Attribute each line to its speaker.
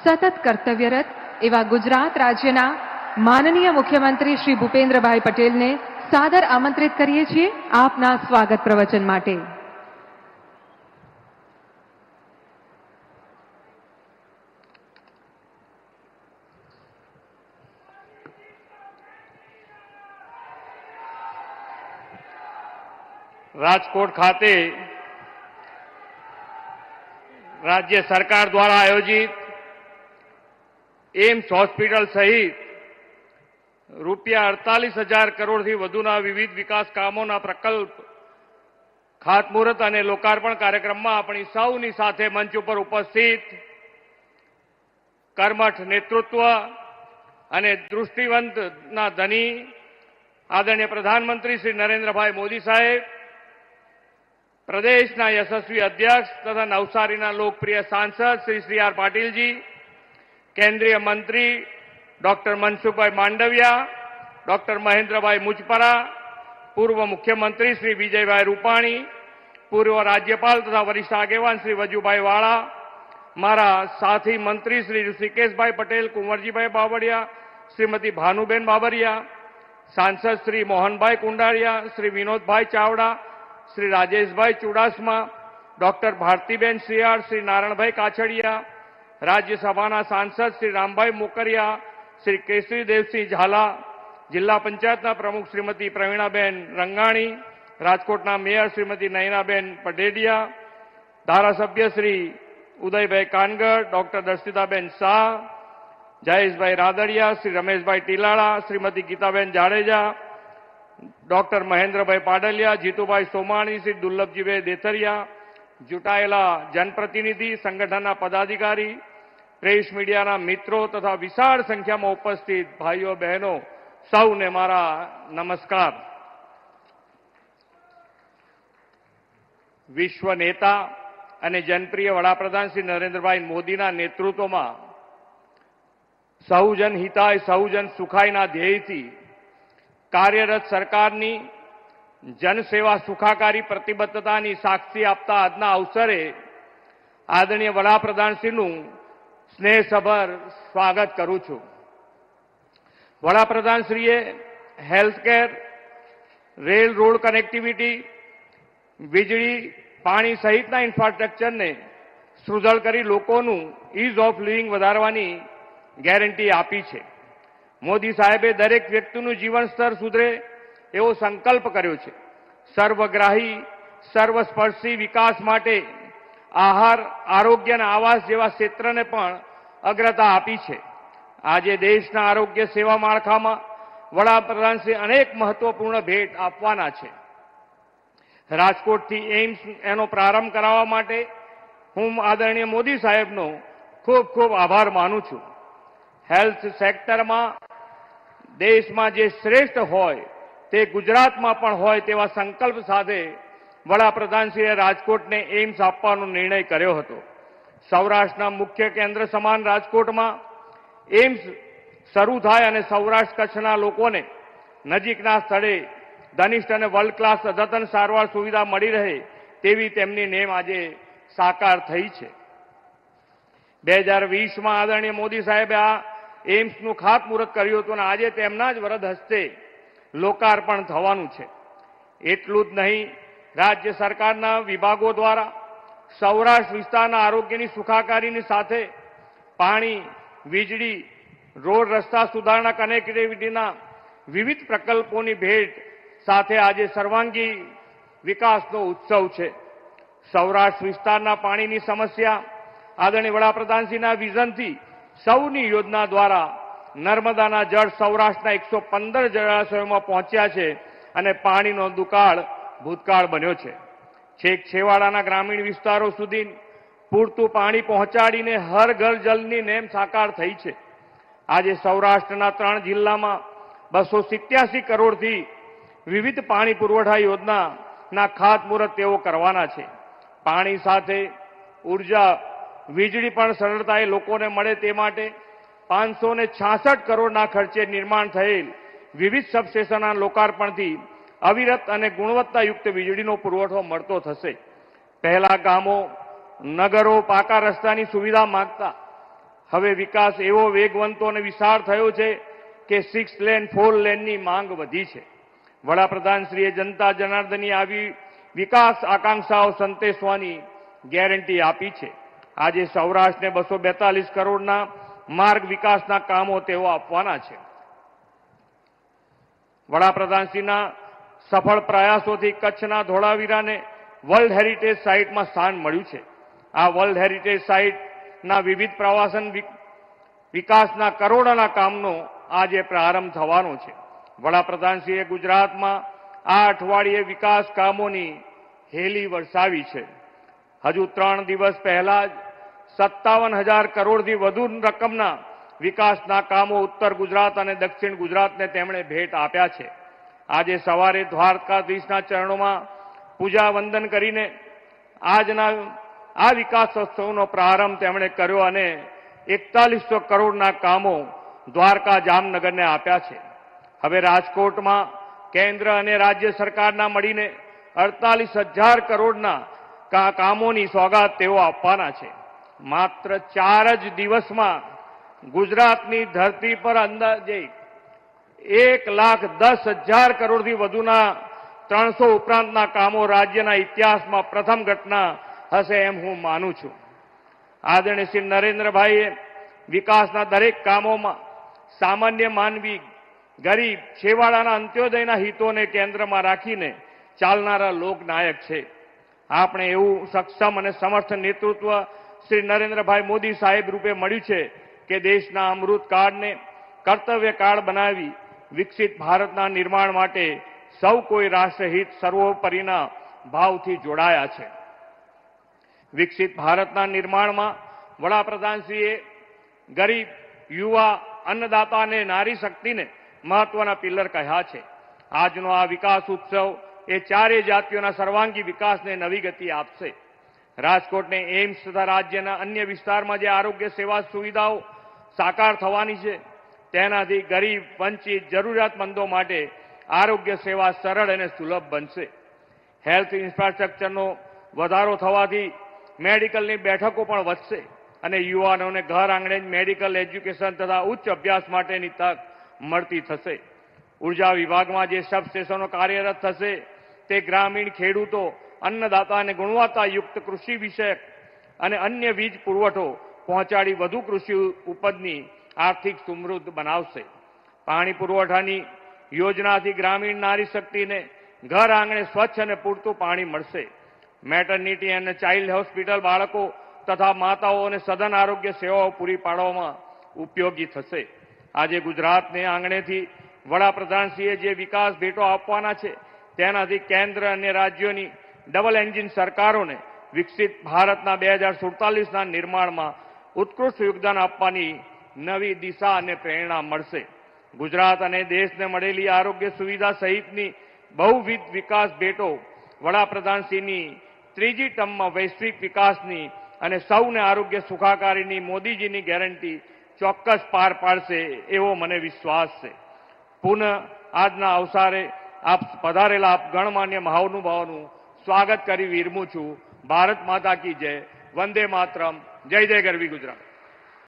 Speaker 1: સતત કર્તવ્યરત એવા ગુજરાત રાજ્યના માનનીય મુખ્યમંત્રી શ્રી ભૂપેન્દ્રભાઈ પટેલને સાદર આમંત્રિત કરીએ છીએ આપના સ્વાગત પ્રવચન માટે।
Speaker 2: રાજકોટ ખાતે રાજ્ય સરકાર દ્વારા આયોજિત એમ્સ હોસ્પિટલ સહિત રૂપિયા 48,000 કરોડથી વધુના વિવિધ વિકાસ કામોના પ્રકલ્પ ખાતમુહૂર્ત અને લોકાર્પણ કાર્યક્રમમાં આપણી સૌની સાથે મંચ ઉપર ઉપસ્થિત કર્મઠ નેતૃત્વ અને દૃષ્ટિવંતના ધની આદરણીય પ્રધાનમંત્રી શ્રી નરેન્દ્રભાઈ મોદી સાહેબ, પ્રદેશના યશસ્વી અધ્યક્ષ તથા નવસારીના લોકપ્રિય સાંસદ શ્રી સી.આર. પાટીલજી, કેન્દ્રીય મંત્રી ડોક્ટર મનસુખભાઈ માંડવિયા, ડોક્ટર મહેન્દ્રભાઈ મુજપરા, પૂર્વ મુખ્યમંત્રી શ્રી વિજયભાઈ રૂપાણી, પૂર્વ રાજ્યપાલ તથા વરિષ્ઠ આગેવાન શ્રી વજુભાઈ વાળા, મારા સાથી મંત્રી શ્રી ઋષિકેશભાઈ પટેલ, કુંવરજીભાઈ બાબરિયા, શ્રીમતી ભાનુબેન બાબરિયા, સાંસદ શ્રી મોહનભાઈ કુંડારિયા, શ્રી વિનોદભાઈ ચાવડા, શ્રી રાજેશભાઈ ચુડાસમા, ડોક્ટર ભારતીબેન શિયાળ, શ્રી નારાયણભાઈ કાછડિયા, રાજ્યસભાના સાંસદ શ્રી રામભાઈ મોકરિયા, શ્રી કેસરીદેવસિંહ ઝાલા, જિલ્લા પંચાયતના પ્રમુખ શ્રીમતી પ્રવીણાબેન રંગાણી, રાજકોટના મેયર શ્રીમતી નયનાબેન પઢેડિયા, ધારાસભ્ય શ્રી ઉદયભાઈ કાનગડ, ડોક્ટર દર્શિતાબેન શાહ, જયેશભાઈ રાદડિયા, શ્રી રમેશભાઈ ટીલાળા, શ્રીમતી ગીતાબેન જાડેજા, ડોક્ટર મહેન્દ્રભાઈ પાડલિયા, જીતુભાઈ સોમાણી, શ્રી દુર્લભજીભાઈ દેથરિયા, ચૂંટાયેલા જનપ્રતિનિધિ, સંગઠનના પદાધિકારી, પ્રેસ મીડિયાના મિત્રો તથા વિશાળ સંખ્યામાં ઉપસ્થિત ભાઈઓ બહેનો સૌને મારા નમસ્કાર। વિશ્વ નેતા અને જનપ્રિય વડાપ્રધાન શ્રી નરેન્દ્રભાઈ મોદીના નેતૃત્વમાં સૌજન હિતાય સૌજન સુખાયના ધ્યેયથી કાર્યરત સરકારની જનસેવા સુખાકારી પ્રતિબદ્ધતાની સાક્ષી આપતા આજના અવસરે આદરણીય વડાપ્રધાનશ્રીનું સ્નેહસભર સ્વાગત કરું છું। વડાપ્રધાનશ્રીએ હેલ્થકેર, રેલ રોડ કનેક્ટિવિટી, વીજળી, પાણી સહિતના ઇન્ફ્રાસ્ટ્રક્ચરને સુદૃઢ કરી લોકોનું ઇઝ ઓફ લિવિંગ વધારવાની ગેરંટી આપી છે। મોદી સાહેબે દરેક વ્યક્તિનું જીવન સ્તર સુધરે એવો સંકલ્પ કર્યો છે। સર્વગ્રાહી, સર્વસ્પર્શી વિકાસ માટે આહાર, આરોગ્ય અને આવાસ જેવા ક્ષેત્રને પણ અગ્રતા આપી છે। આજે દેશના આરોગ્ય સેવા માળખામાં વડાપ્રધાનશ્રી અનેક મહત્વપૂર્ણ ભેટ આપવાના છે। રાજકોટથી એમ્સ એનો પ્રારંભ કરાવવા માટે હું આદરણીય મોદી સાહેબનો ખૂબ ખૂબ આભાર માનું છું। હેલ્થ સેક્ટરમાં દેશમાં જે શ્રેષ્ઠ હોય તે ગુજરાતમાં પણ હોય તેવા સંકલ્પ સાથે વડાપ્રધાનશ્રીએ રાજકોટને એમ્સ આપવાનો નિર્ણય કર્યો હતો। સૌરાષ્ટ્રના મુખ્ય કેન્દ્ર સમાન રાજકોટમાં એમ્સ શરૂ થાય અને સૌરાષ્ટ્ર કચ્છના લોકોને નજીકના સ્થળે ઘનિષ્ઠ અને વર્લ્ડ ક્લાસ અદ્યતન સારવાર સુવિધા મળી રહે તેવી તેમની નેમ આજે સાકાર થઈ છે। 2020માં આદરણીય મોદી સાહેબે આ એમ્સનું ખાતમુહૂર્ત કર્યું હતું અને આજે તેમના જ વરદ હસ્તે લોકાર્પણ થવાનું છે। એટલું જ નહીં, રાજ્ય સરકારના વિભાગો દ્વારા સૌરાષ્ટ્ર વિસ્તારના આરોગ્યની સુખાકારીની સાથે પાણી, વીજળી, રોડ રસ્તા સુધારણા, કનેક્ટિવિટીના વિવિધ પ્રકલ્પોની ભેટ સાથે આજે સર્વાંગી વિકાસનો ઉત્સવ છે। સૌરાષ્ટ્ર વિસ્તારના પાણીની સમસ્યા આદરણીય વડાપ્રધાનશ્રીના વિઝનથી સૌની યોજના દ્વારા નર્મદાના જળ સૌરાષ્ટ્રના 115 જળાશયોમાં પહોંચ્યા છે અને પાણીનો દુકાળ ભૂતકાળ બન્યો છે। છેક છેવાડાના ગ્રામીણ વિસ્તારો સુધી પૂરતું પાણી પહોંચાડીને હર ઘર જલની નેમ સાકાર થઈ છે। આજે સૌરાષ્ટ્રના 3 જિલ્લામાં 287 કરોડથી વિવિધ પાણી પુરવઠા યોજનાના ખાતમુહૂર્ત તેઓ કરવાના છે। પાણી સાથે ઉર્જા, વીજળી પણ સરળતાએ લોકોને મળે તે માટે 566 કરોડના ખર્ચે નિર્માણ થયેલ વિવિધ સબસ્ટેશનના લોકાર્પણથી અવિરત અને ગુણવત્તાયુક્ત વીજળીનો પુરવઠો મળતો થશે। પહેલા ગામો, નગરો પાકા રસ્તાની સુવિધા માંગતા હવે વિકાસ એવો વેગવંતો અને વિશાળ થયો છે કે 6 લેન 4 લેનની માંગ વધી છે. વડાપ્રધાનશ્રીએ જનતા જનાર્દનની આવી વિકાસ આકાંક્ષાઓ સંતોષવાની ગેરંટી આપી છે. આજે સૌરાષ્ટ્રને 242 કરોડના માર્ગ વિકાસના કામો તેઓ આપવાના છે. વડાપ્રધાનશ્રીના સફળ પ્રયાસોથી કચ્છના ધોળાવીરાને વર્લ્ડ હેરિટેજ સાઇટમાં સ્થાન મળ્યું છે. આ વર્લ્ડ હેરિટેજ સાઇટના વિવિધ પ્રવાસન વિકાસના કરોડોના કામનો આજે પ્રારંભ થવાનો છે. વડાપ્રધાનશ્રીએ ગુજરાતમાં આ અઠવાડિયે વિકાસ કામોની હેલી વરસાવી છે. હજુ 3 દિવસ પહેલા જ 57,000 કરોડથી વધુ રકમના વિકાસના કામો ઉત્તર ગુજરાત અને દક્ષિણ ગુજરાતને તેમણે ભેટ આપ્યા છે. આજે સવારે દ્વારકાધીશના ચરણોમાં પૂજા વંદન કરીને આજના આ વિકાસોત્સવનો પ્રારંભ તેમણે કર્યો અને 4100 કરોડના કામો દ્વારકા જામનગરને આપ્યા છે. હવે રાજકોટમાં કેન્દ્ર અને રાજ્ય સરકારના મળીને 48,000 કરોડના કામોની સોગાત તેઓ આપવાના છે. માત્ર 4 જ દિવસમાં ગુજરાતની ધરતી પર અંદાજે 1,10,000 કરોડથી વધુના 300 ઉપરાંતના કામો રાજ્યના ઇતિહાસમાં પ્રથમ ઘટના હશે એમ હું માનું છું. આદરણીય શ્રી નરેન્દ્રભાઈએ વિકાસના દરેક કામોમાં સામાન્ય માનવી, ગરીબ, છેવાડાના અંત્યોદયના હિતોને કેન્દ્રમાં રાખીને ચાલનારા લોકનાયક છે. આપણે એવું સક્ષમ અને સમર્થ નેતૃત્વ શ્રી નરેન્દ્રભાઈ મોદી સાહેબ રૂપે મળ્યું છે કે દેશના અમૃતકાળને કર્તવ્યકાળ બનાવી વિકસિત ભારતના નિર્માણ માટે સૌ કોઈ રાષ્ટ્રહિત સર્વોપરીના ભાવથી જોડાયા છે. વિકસિત ભારતના નિર્માણમાં વડાપ્રધાનશ્રીએ ગરીબ, યુવા, અન્નદાતા અને નારી શક્તિને મહત્વના પિલ્લર કહ્યા છે. આજનો આ વિકાસ ઉત્સવ એ ચારેય જાતિઓના સર્વાંગી વિકાસને નવી ગતિ આપશે. રાજકોટને એમ્સ તથા રાજ્યના અન્ય વિસ્તારમાં જે આરોગ્ય સેવા સુવિધાઓ સાકાર થવાની છે તેનાથી ગરીબ, વંચિત, જરૂરિયાતમંદો માટે આરોગ્ય સેવા સરળ અને સુલભ બનશે. હેલ્થ ઇન્ફ્રાસ્ટ્રક્ચરનો વધારો થવાથી મેડિકલની બેઠકો પણ વધશે અને યુવાનોને ઘર આંગણે જ મેડિકલ એજ્યુકેશન તથા ઉચ્ચ અભ્યાસ માટેની તક મળતી થશે. ઉર્જા વિભાગમાં જે સબસ્ટેશનો કાર્યરત થશે તે ગ્રામીણ ખેડૂતો, અન્નદાતા અને ગુણવત્તાયુક્ત કૃષિ વિષયક અને અન્ય વીજ પુરવઠો પહોંચાડી વધુ કૃષિ ઉપજની આર્થિક સમૃદ્ધ બનાવશે. પાણી પુરવઠાની યોજનાથી ગ્રામીણ નારી શક્તિને ઘર આંગણે સ્વચ્છ અને પૂરતું પાણી મળશે. મેટર્નિટી અને ચાઇલ્ડ હોસ્પિટલ બાળકો તથા માતાઓ અને સઘન આરોગ્ય સેવાઓ પૂરી પાડવામાં ઉપયોગી થશે. આજે ગુજરાતને આંગણેથી વડાપ્રધાનશ્રીએ જે વિકાસ ભેટો આપવાના છે તેનાથી કેન્દ્ર અને રાજ્યોની ડબલ એન્જિન સરકારોને વિકસિત ભારતના 2047ના નિર્માણમાં ઉત્કૃષ્ટ યોગદાન આપવાની નવી દિશા અને પ્રેરણા મળશે. ગુજરાત અને દેશને મળેલી આરોગ્ય સુવિધા સહિતની બહુવિધ વિકાસ ભેટો વડાપ્રધાનશ્રીની ત્રીજી ટર્મમાં વૈશ્વિક વિકાસની અને સૌને આરોગ્ય સુખાકારીની મોદીજીની ગેરંટી ચોક્કસ પાર પાડશે એવો મને વિશ્વાસ છે. પુનઃ આજના અવસરે આપ પધારેલા આપ ગણમાન્ય મહાનુભાવોનું સ્વાગત કરી વિરમું છું. ભારત માતા કી જય. વંદે માતરમ. જય જય ગરવી ગુજરાત.